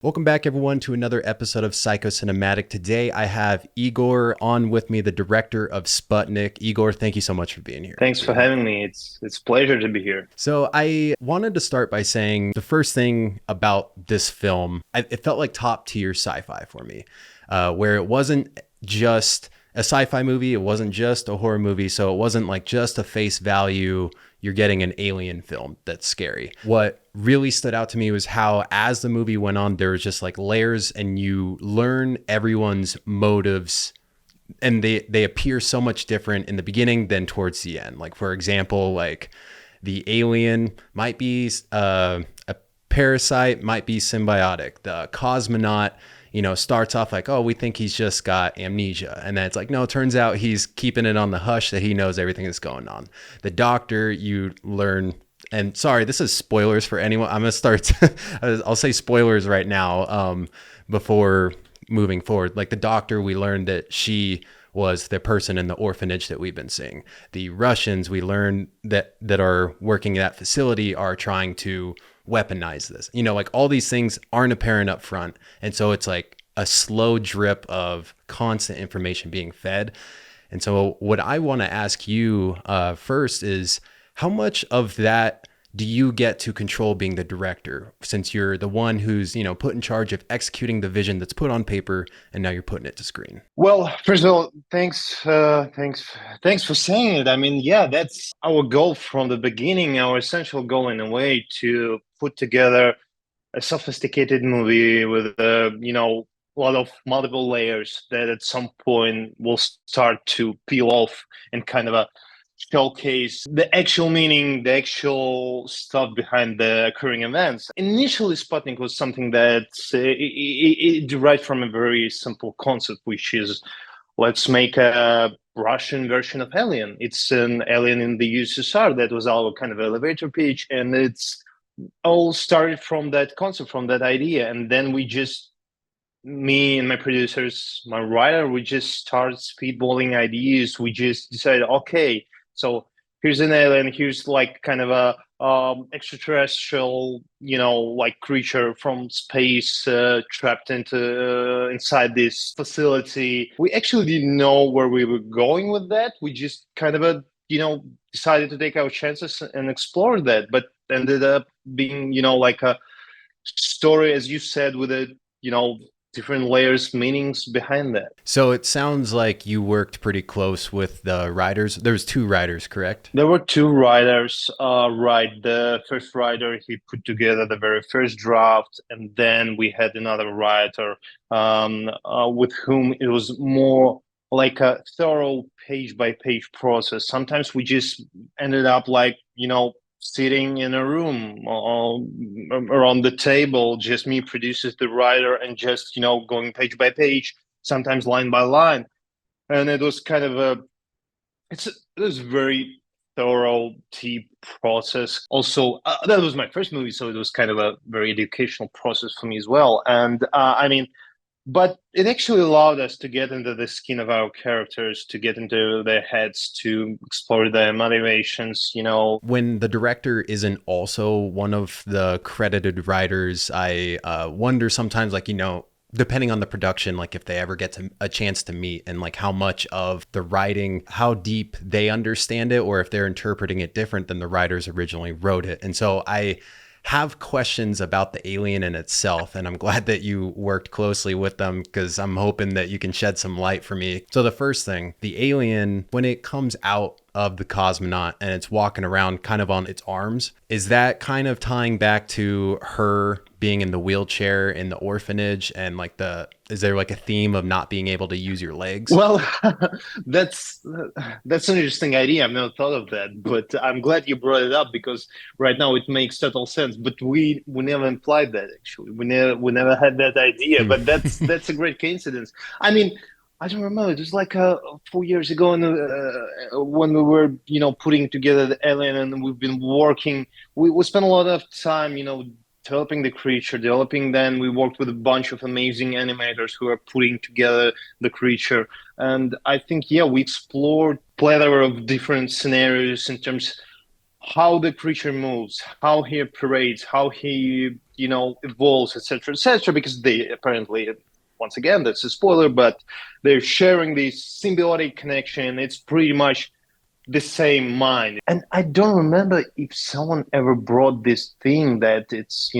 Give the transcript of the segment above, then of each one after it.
Welcome back, everyone, to another episode of Psychocinematic. Today, I have Egor on with me, the director of Sputnik. Egor, thank you so much for being here. Thanks for having me. It's a pleasure to be here. So, I wanted to start by saying the first thing about this film, it felt like top tier sci-fi for me, where it wasn't just a sci-fi movie, it wasn't just a horror movie, so it wasn't like just a face value you're getting an alien film that's scary. What really stood out to me was how, as the movie went on, there was just like layers, and you learn everyone's motives, and they appear so much different in the beginning than towards the end. Like, for example, like the alien might be a parasite, might be symbiotic. The cosmonaut, starts off like, oh, we think he's just got amnesia. And then it's like, no, it turns out he's keeping it on the hush that he knows everything that's going on. The doctor, you learn, and sorry, this is spoilers for anyone. I'm going to start, I'll say spoilers right now before moving forward. Like the doctor, we learned that she was the person in the orphanage that we've been seeing. The Russians, we learned that are working at that facility are trying to weaponize this. Like all these things aren't apparent up front. And so it's like a slow drip of constant information being fed. And so what I want to ask you first is, how much of that do you get to control being the director, since you're the one who's, put in charge of executing the vision that's put on paper and now you're putting it to screen? Well, first of all, thanks for saying it. I mean, yeah, that's our goal from the beginning. Our essential goal, in a way, to put together a sophisticated movie with a lot of multiple layers that at some point will start to peel off and kind of showcase the actual meaning, the actual stuff behind the occurring events. Initially, Sputnik was something that it derived from a very simple concept, which is, let's make a Russian version of Alien. It's an alien in the USSR. That was our kind of elevator pitch, and it's all started from that concept, from that idea, and then me and my producers, my writer, we just started speedballing ideas. We just decided, okay, so here's an alien, here's like kind of a extraterrestrial, like creature from space trapped inside this facility. We actually didn't know where we were going with that. We just kind of decided to take our chances and explore that, but ended up being, like a story, as you said, with a different layers, meanings behind that. So it sounds like you worked pretty close with the writers. There's two writers, correct? There were two writers, right? The first writer, he put together the very first draft, and then we had another writer with whom it was more like a thorough page by page process. Sometimes we just ended up like, sitting in a room around the table, just me, produces the writer, and just, going page by page, sometimes line by line. And it was kind of it was very thorough, deep process. Also, that was my first movie, so it was kind of a very educational process for me as well. And I mean, but it actually allowed us to get into the skin of our characters, to get into their heads, to explore their motivations. When the director isn't also one of the credited writers, I wonder sometimes, like, depending on the production, like if they ever get a chance to meet, and like how much of the writing, how deep they understand it, or if they're interpreting it different than the writers originally wrote it. And so I have questions about the alien in itself, and I'm glad that you worked closely with them, because I'm hoping that you can shed some light for me. So the first thing, the alien, when it comes out of the cosmonaut and it's walking around kind of on its arms, is that kind of tying back to her being in the wheelchair in the orphanage, and like is there like a theme of not being able to use your legs? Well, that's that's an interesting idea. I've never thought of that, but I'm glad you brought it up, because right now it makes total sense. But we never implied that, actually. We never had that idea. Hmm. But that's a great coincidence. I mean, I don't remember. It was like 4 years ago, when we were putting together the alien, and we've been working. We spent a lot of time developing the creature, developing. Then we worked with a bunch of amazing animators who are putting together the creature. And I think, yeah, we explored plethora of different scenarios in terms how the creature moves, how he operates, how he, evolves, etc., etc. Because they apparently, once again, that's a spoiler, but they're sharing this symbiotic connection. It's pretty much the same mind. And I don't remember if someone ever brought this thing that it's,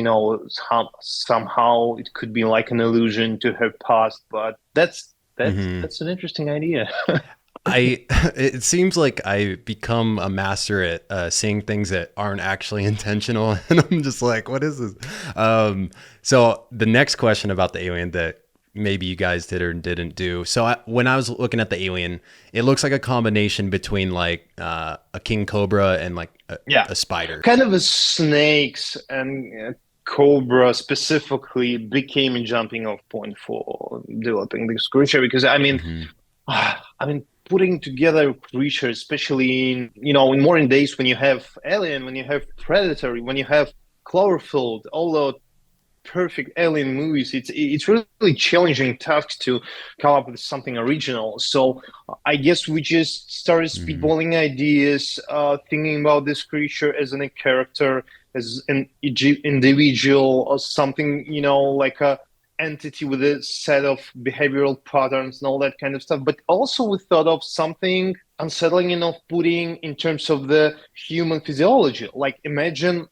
somehow it could be like an allusion to her past, but Hmm. that's an interesting idea. I it seems like I become a master at seeing things that aren't actually intentional, and I'm just like, what is this? So the next question about the alien that maybe you guys did or didn't do. So when I was looking at the alien, it looks like a combination between like a king cobra and like Yeah, a spider. kind of a snakes and cobra specifically became a jumping off point for developing this creature because Hmm. putting together a creature, especially in modern days when you have Alien, when you have Predator, when you have Cloverfield, all the perfect alien movies, it's really challenging task to come up with something original. So I guess we just started Hmm. speedballing ideas, thinking about this creature as a character, as an individual, or something, like a entity with a set of behavioral patterns and all that kind of stuff. But also we thought of something unsettling enough putting in terms of the human physiology. Like imagine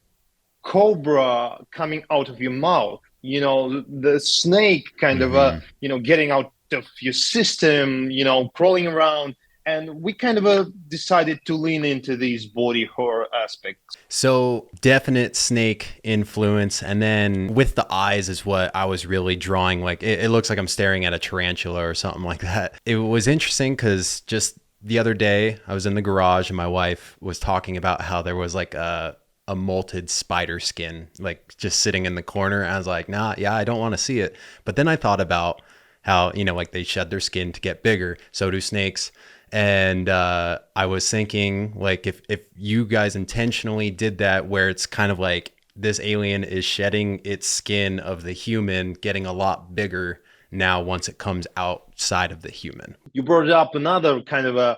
cobra coming out of your mouth, the snake kind of Hmm. getting out of your system, crawling around. And we kind of decided to lean into these body horror aspects. So definite snake influence, and then with the eyes is what I was really drawing. Like it looks like I'm staring at a tarantula or something like that. It was interesting because just the other day I was in the garage and my wife was talking about how there was like a molted spider skin like just sitting in the corner. I was like, nah, yeah, I don't want to see it. But then I thought about how like they shed their skin to get bigger. So do snakes. And I was thinking, like, if you guys intentionally did that, where it's kind of like this alien is shedding its skin of the human, getting a lot bigger now once it comes outside of the human. You brought up another kind of a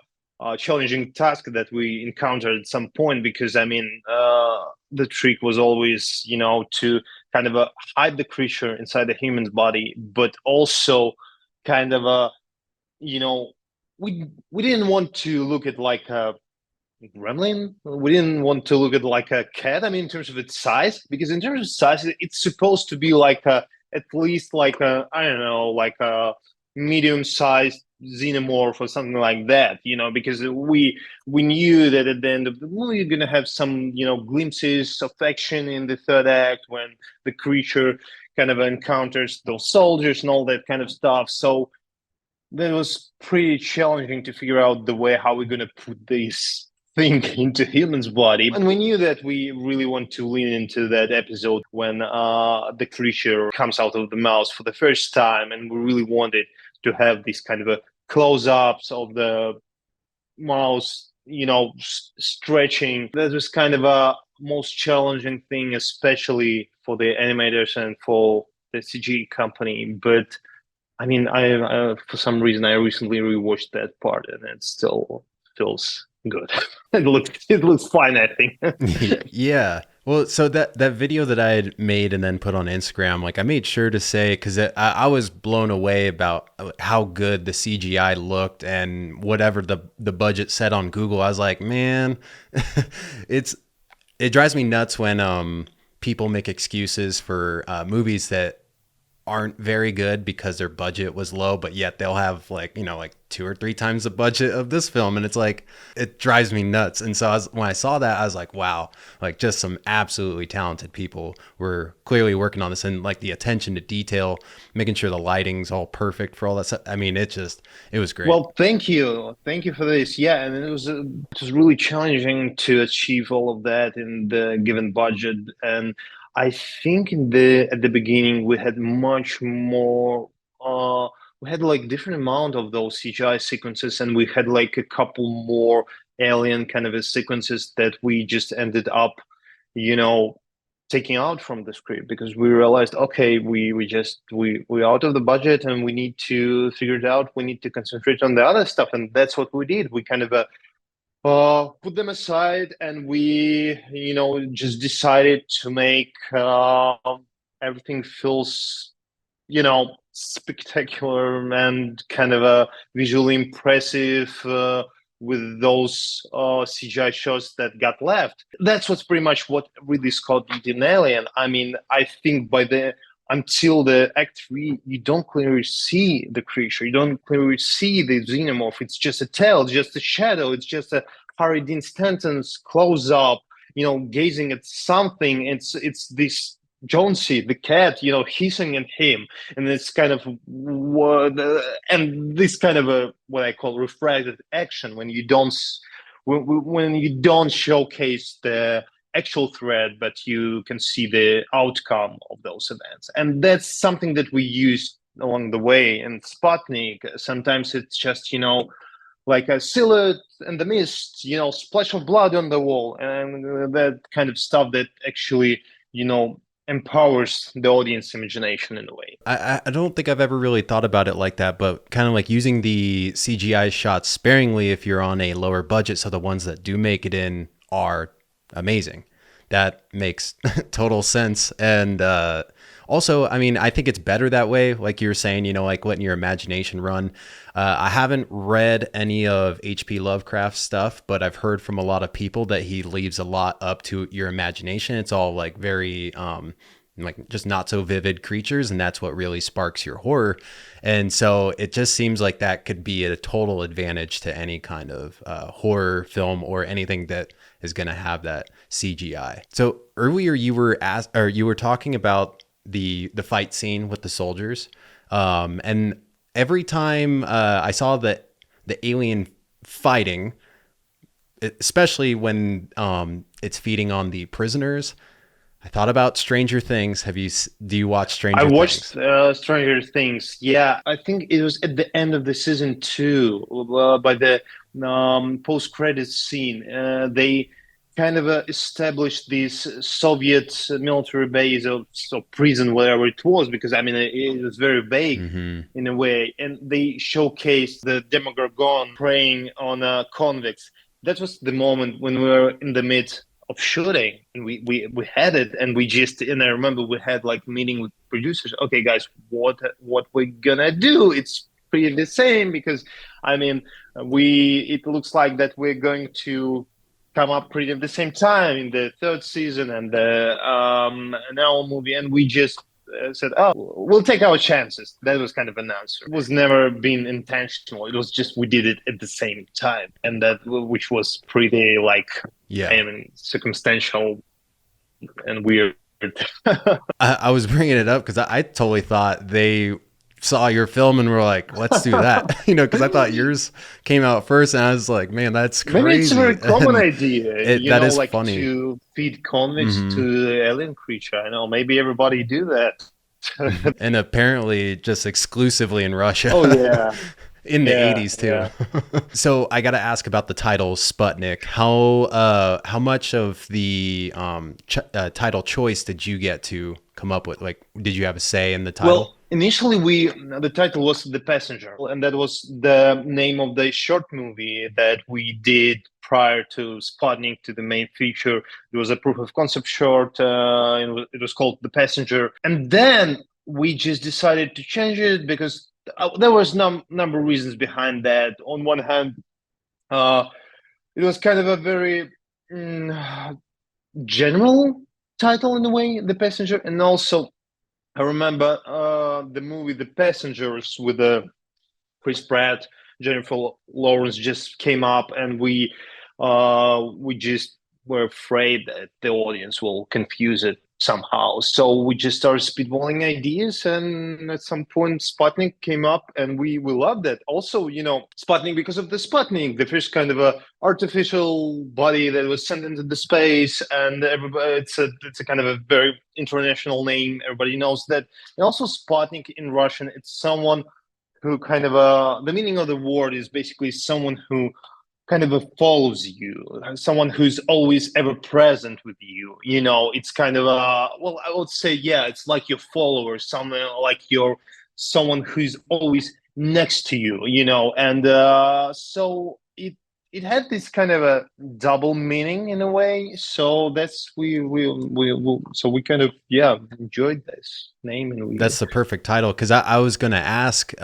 challenging task that we encountered at some point because the trick was always to kind of hide the creature inside the human's body, but also kind of you know we didn't want to look at like a gremlin. We didn't want to look at like a cat. In terms of its size, because in terms of size, it's supposed to be like a at least like a I don't know, like a medium-sized xenomorph or something like that. Because we knew that at the end of the movie, you're gonna have some glimpses of action in the third act when the creature kind of encounters those soldiers and all that kind of stuff. So that was pretty challenging to figure out the way how we're going to put this thing into human's body. And we knew that we really want to lean into that episode when the creature comes out of the mouse for the first time, and we really wanted to have this kind of a close-ups of the mouse, stretching. That was kind of a most challenging thing, especially for the animators and for the CG company. But I for some reason I recently rewatched that part, and it still feels good. It looks fine, I think. Yeah. Well, so that video that I had made and then put on Instagram, like I made sure to say because I was blown away about how good the CGI looked and whatever the budget said on Google. I was like, man, it's it drives me nuts when people make excuses for movies that aren't very good because their budget was low, but yet they'll have like, like 2 or 3 times the budget of this film. And it's like, it drives me nuts. And so when I saw that, I was like, wow, like just some absolutely talented people were clearly working on this, and like the attention to detail, making sure the lighting's all perfect for all that stuff. It was great. Well, thank you for this. Yeah, and it was really challenging to achieve all of that in the given budget. And I think in the at the beginning we had much more. We had like different amount of those CGI sequences, and we had like a couple more alien kind of sequences that we just ended up, you know, taking out from the script because we realized, okay, we're out of the budget and we need to figure it out. We need to concentrate on the other stuff, and that's what we did. We kind of put them aside, and we, just decided to make everything feels, spectacular and kind of a visually impressive with those CGI shots that got left. That's what's pretty much what Ridley Scott did in Alien. I mean, I think by the until the Act 3, you don't clearly see the creature. You don't clearly see the xenomorph. It's just a tail, it's just a shadow. It's just a Harry Dean Stanton's close up, gazing at something. It's this Jonesy, the cat, hissing at him, and it's kind of what, and this kind of a what I call refracted action when you don't showcase the actual threat, but you can see the outcome of those events, and that's something that we use along the way. In Sputnik, sometimes it's just like a silhouette in the mist, splash of blood on the wall, and that kind of stuff that actually, empowers the audience imagination in a way. I don't think I've ever really thought about it like that, but kind of like using the CGI shots sparingly if you're on a lower budget, so the ones that do make it in are amazing. That makes total sense. And also, I mean, I think it's better that way. Like you were saying, like letting your imagination run. I haven't read any of H.P. Lovecraft's stuff, but I've heard from a lot of people that he leaves a lot up to your imagination. It's all like very like just not so vivid creatures, and that's what really sparks your horror. And so it just seems like that could be a total advantage to any kind of horror film or anything that is going to have that CGI. So earlier you were talking about the fight scene with the soldiers, and every time I saw the alien fighting, especially when it's feeding on the prisoners, I thought about Stranger Things. Do you watch I Stranger watched Things? Stranger Things. Yeah, I think it was at the end of the season two, by the post-credits scene. They kind of established this Soviet military base or prison, whatever it was, because I mean it was very vague Mm-hmm. in a way, and they showcased the Demogorgon preying on convicts. That was the moment when we were in the mid of shooting, and we had it, and we just, and I remember we had like meeting with producers. Okay, guys, what we're gonna do? It's pretty the same, because I mean we it looks like that we're going to come up pretty at the same time in the third season and the now movie, and we just said, "Oh, we'll take our chances." That was kind of an answer. It was never been intentional. It was just we did it at the same time, and that which was pretty like, Yeah. I mean, circumstantial and weird. I was bringing it up because I totally thought they saw your film and were like, let's do that. Because I thought yours came out first, and I was like, man, that's Maybe it's a crazy. very common And idea, that is like funny. to feed convicts Hmm. to the alien creature. I know maybe everybody do that. And apparently just exclusively in Oh Russia. yeah, In the yeah, 80s too. yeah. So I got to ask about the title Sputnik. How much of the title choice did you get to come up with? Like, did you have a say in the title? Well, initially the title was The Passenger, and that was the name of the short movie that we did prior to Sputnik, to the main feature. It was a proof of concept short, and it was called The Passenger. And then we just decided to change it because there was number of reasons behind that. On one hand, uh, it was kind of a very general title in a way, The Passenger, and also I remember the movie The Passengers with Chris Pratt, Jennifer Lawrence just came up, and we just were afraid that the audience will confuse it somehow. So we just started spitballing ideas, and at some point, Sputnik came up, and we loved it. Also, Sputnik because of the Sputnik, the first kind of a artificial body that was sent into the space, and everybody, it's a kind of a very international name. Everybody knows that. And also, Sputnik in Russian, it's someone who kind of the meaning of the word is basically someone who kind of follows you, someone who's always ever present with you. It's kind of well, I would say, yeah, it's like your follower, someone like someone who's always next to you. And so it had this kind of a double meaning in a way. So that's so we kind of enjoyed this name, and we That's the perfect title because I was going to ask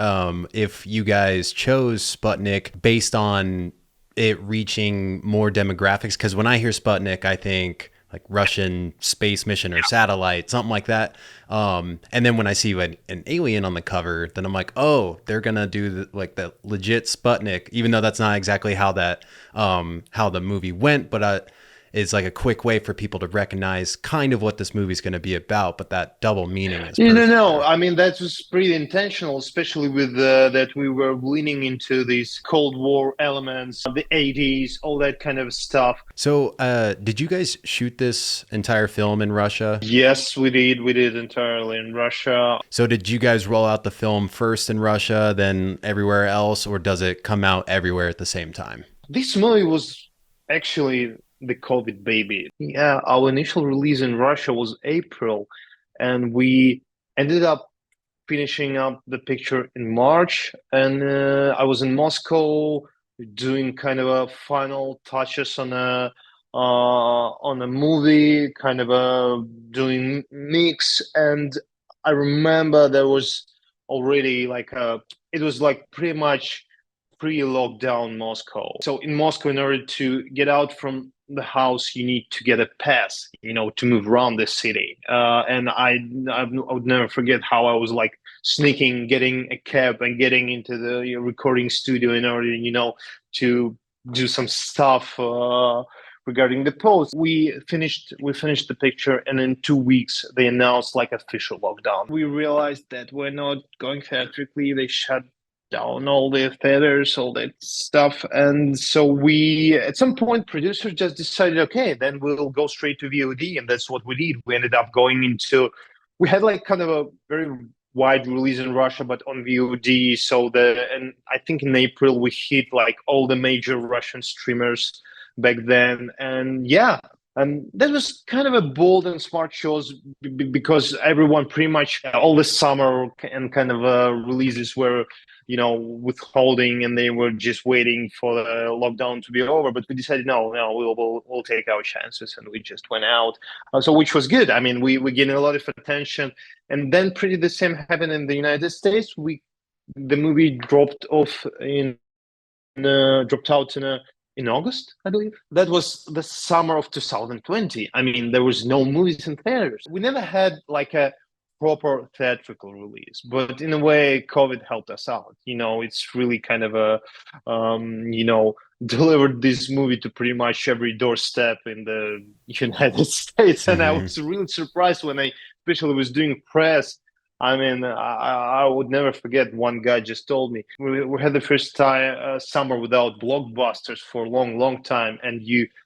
if you guys chose Sputnik based on it reaching more demographics. Because when I hear Sputnik, I think like Russian space mission or satellite, something like that. And then when I see an alien on the cover, then I'm like, oh, they're gonna do the legit Sputnik, even though that's not exactly how how the movie went, but is like a quick way for people to recognize kind of what this movie is going to be about. But that double meaning is perfect No. there. I mean, that was pretty intentional, especially with that we were leaning into these Cold War elements, the 80s, all that kind of stuff. So, did you guys shoot this entire film in Russia? Yes, we did. We did entirely in Russia. So, did you guys roll out the film first in Russia, then everywhere else, or does it come out everywhere at the same time? This movie was actually the COVID baby. Yeah, our initial release in Russia was April, and we ended up finishing up the picture in March. And I was in Moscow doing kind of a final touches on a movie, kind of a doing mix. And I remember there was already like a it was like pretty much pre-lockdown Moscow. So in Moscow, in order to get out from the house, you need to get a pass, to move around the city. And I would never forget how I was like sneaking, getting a cab and getting into the recording studio in order, to do some stuff regarding the post. We finished the picture, and in 2 weeks they announced like official lockdown. We realized that we're not going theatrically. They shut down all the theaters, all that stuff. And so at some point, producers just decided, okay, then we'll go straight to VOD. And that's what we did. We ended up we had like kind of a very wide release in Russia, but on VOD. And I think in April, we hit like all the major Russian streamers back then. And yeah, and that was kind of a bold and smart choice because everyone pretty much all the summer and kind of releases were withholding, and they were just waiting for the lockdown to be over. But we decided, no, we'll take our chances, and we just went out. So which was good. I mean, we gained a lot of attention, and then pretty the same happened in the United States. The movie dropped out in August, I believe. That was the summer of 2020. I mean, there was no movies in theaters. We never had like a proper theatrical release, but in a way, COVID helped us out. It's really kind of delivered this movie to pretty much every doorstep in the United States. And I Mm-hmm. was really surprised when I especially was doing press. I mean, I would never forget. One guy just told me we had the first time summer without blockbusters for a long, long time, and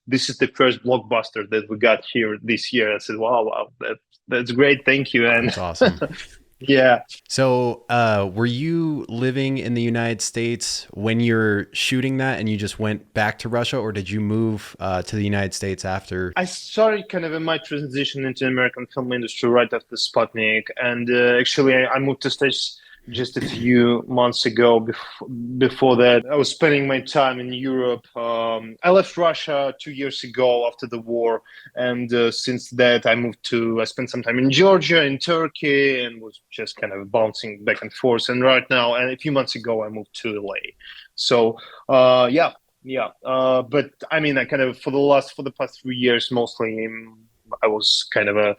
this is the first blockbuster that we got here this year. I said, wow, that's great, thank you. And That's awesome. yeah, So, were you living in the United States when you're shooting that and you just went back to Russia, or did you move to the United States after? I started kind of in my transition into the American film industry right after Sputnik, and actually I moved to States just a few months ago. Before that, I was spending my time in Europe. I left Russia 2 years ago after the war, and since that I spent some time in Georgia, in Turkey, and was just kind of bouncing back and forth. And right now, and a few months ago, I moved to LA. So yeah. Yeah, but I mean, I kind of for the past 3 years, mostly I was kind of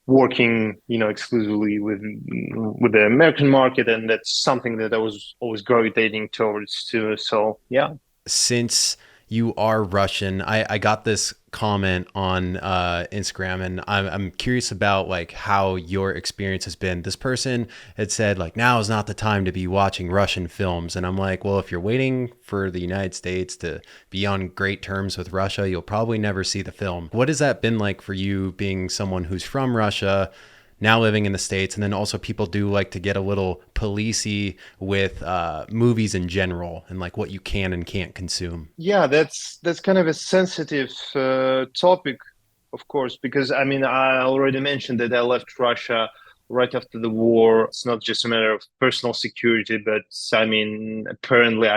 working, exclusively with the American market, and that's something that I was always gravitating towards too. So yeah. Since you are Russian, I got this comment on Instagram, and I'm curious about like how your experience has been. This person had said like now is not the time to be watching Russian films, and I'm like, well, if you're waiting for the United States to be on great terms with Russia, you'll probably never see the film. What has that been like for you, being someone who's from Russia, now living in the States? And then also people do like to get a little policey with movies in general and like what you can and can't consume. Yeah, that's kind of a sensitive topic, of course, because I mean, I already mentioned that I left Russia right after the war. It's not just a matter of personal security, but I mean, apparently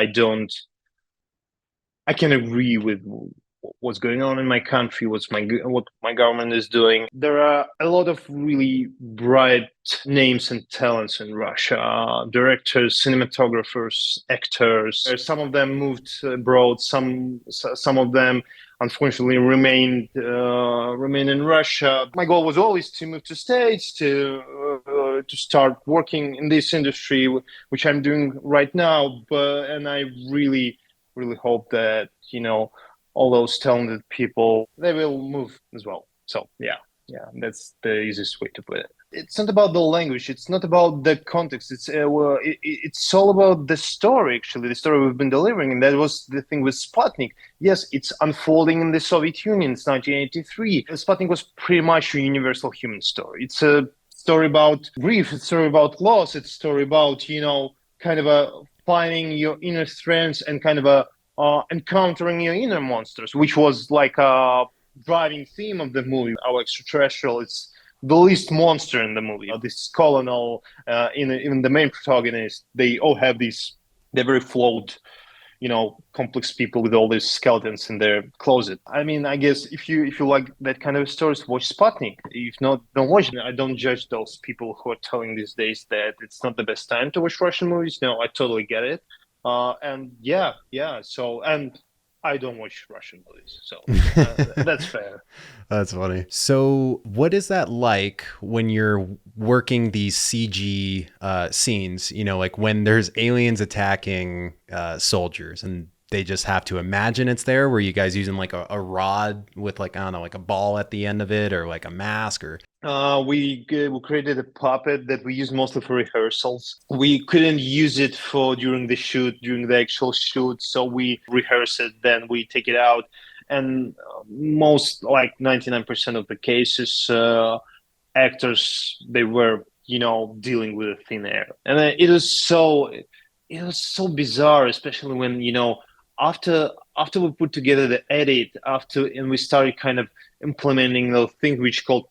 I can agree with what's going on in my country, what my government is doing. There are a lot of really bright names and talents in Russia: directors, cinematographers, actors. Some of them moved abroad. Some of them unfortunately remain in Russia. My goal was always to move to States to start working in this industry, which I'm doing right now. And I really hope that all those talented people, they will move as well. So yeah, that's the easiest way to put it. It's not about the language. It's not about the context. It's all about the story. Actually, the story we've been delivering, and that was the thing with Sputnik. Yes, it's unfolding in the Soviet Union. It's 1983. Sputnik was pretty much a universal human story. It's a story about grief. It's a story about loss. It's a story about kind of a finding your inner strengths and kind of a encountering your inner monsters, which was like a driving theme of the movie. Our extraterrestrial, it's the least monster in the movie. This colonel, even the main protagonist, they all have these. They're very flawed, complex people with all these skeletons in their closet. I mean, I guess if you like that kind of stories, watch Sputnik. If not, don't watch it. I don't judge those people who are telling these days that it's not the best time to watch Russian movies. No, I totally get it. And yeah. So, and I don't watch Russian movies, so that's fair. That's funny. So, what is that like when you're working these CG scenes? Like when there's aliens attacking soldiers, and they just have to imagine it's there. Were you guys using like a rod with like, I don't know, like a ball at the end of it, or like a mask, or? We created a puppet that we use mostly for rehearsals. We couldn't use it for during the actual shoot, so we rehearse it, then we take it out, and most, like 99% of the cases, actors, they were dealing with thin air, and it was so bizarre, especially when after we put together the edit, and we started kind of implementing those things which called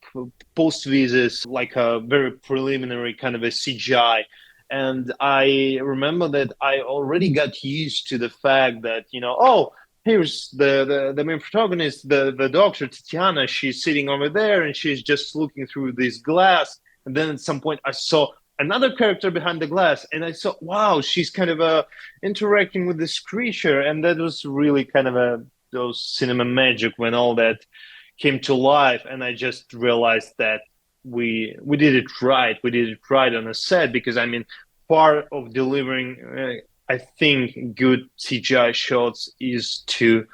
post visas, like a very preliminary kind of a CGI. And I remember that I already got used to the fact that oh, here's the main protagonist, the doctor Tatiana. She's sitting over there and she's just looking through this glass. And then at some point I saw another character behind the glass, and I saw, wow, she's kind of interacting with this creature. And that was really kind of those cinema magic when all that came to life. And I just realized that we did it right. We did it right on a set, because I mean, part of delivering, I think, good CGI shots is to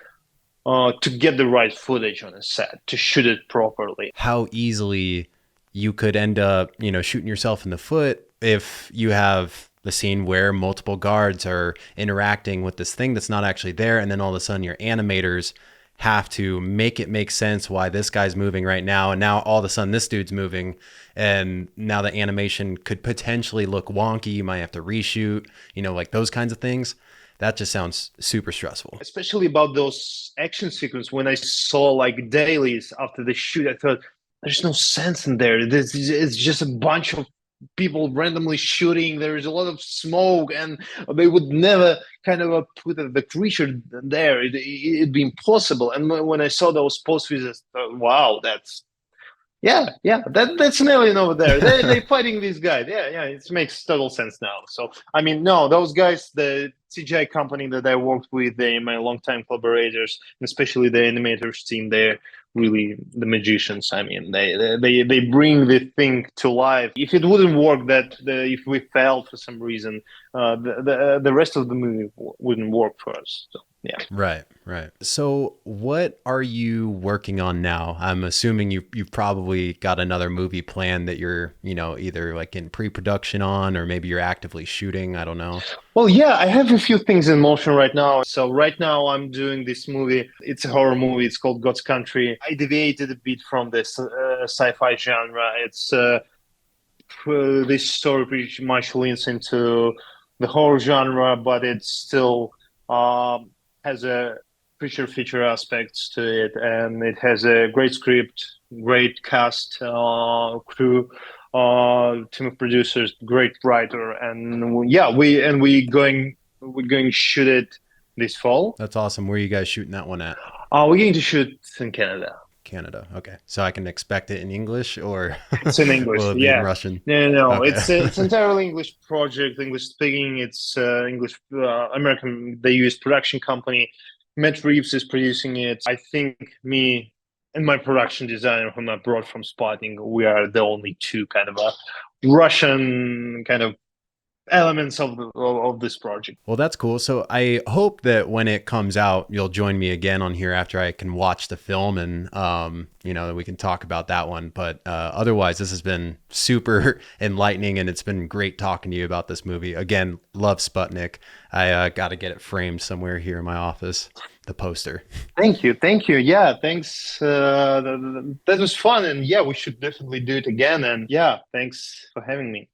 get the right footage on a set, to shoot it properly. How easily you could end up, shooting yourself in the foot if you have the scene where multiple guards are interacting with this thing that's not actually there. And then all of a sudden your animators have to make it make sense why this guy's moving right now. And now all of a sudden this dude's moving, and now the animation could potentially look wonky. You might have to reshoot, like those kinds of things. That just sounds super stressful. Especially about those action sequences. When I saw like dailies after the shoot, I thought, there's no sense in there. It's just a bunch of people randomly shooting. There's a lot of smoke, and they would never kind of put the creature there. It'd be impossible. And when I saw those post visits, wow, that's that's an alien over there. They're fighting these guys. Yeah, it makes total sense now. So I mean, no, those guys, the CGI company that I worked with, they're my longtime collaborators, and especially the animators team. They're really the magicians. I mean, they bring the thing to life. If it wouldn't work, if we failed for some reason, the rest of the movie wouldn't work for us. So yeah. Right. So what are you working on now? I'm assuming you've probably got another movie planned that you're, either like in pre-production on, or maybe you're actively shooting. I don't know. Well, yeah, I have a few things in motion right now. So right now I'm doing this movie. It's a horror movie. It's called God's Country. I deviated a bit from this sci-fi genre. It's this story pretty much leans into the horror genre, but it still has a creature feature aspects to it, and it has a great script, great cast, crew, team of producers, great writer, and we're going to shoot it this fall. That's awesome. Where are you guys shooting that one at? We're going to shoot in Canada. Canada. Okay. So I can expect it in English or It's in English. will it be in Yeah. Russian? No. Okay. It's entirely English project, English speaking. It's English American. They use production company. Matt Reeves is producing it. I think me and my production designer, whom I brought from Spotting, we are the only two kind of a Russian kind of elements of this project. Well, that's cool. So I hope that when it comes out, you'll join me again on here after I can watch the film and, we can talk about that one. But otherwise, this has been super enlightening and it's been great talking to you about this movie. Again, love Sputnik. I got to get it framed somewhere here in my office, the poster. Thank you. Yeah, thanks. That was fun. And yeah, we should definitely do it again. And yeah, thanks for having me.